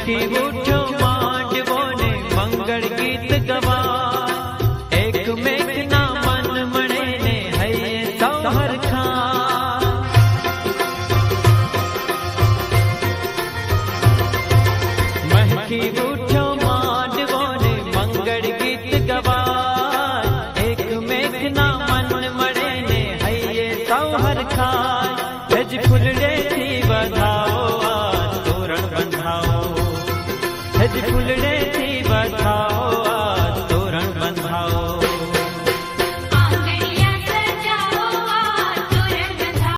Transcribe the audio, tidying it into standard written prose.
महकी उठो मांडवो ने मंगल गीत गवा एक मेघना मन मणे ने हये सौहर खा महकी उठो मांडवो ने मंगल गीत गवा एक मेघना मन मणे ने हये सौहर खा फुलड़े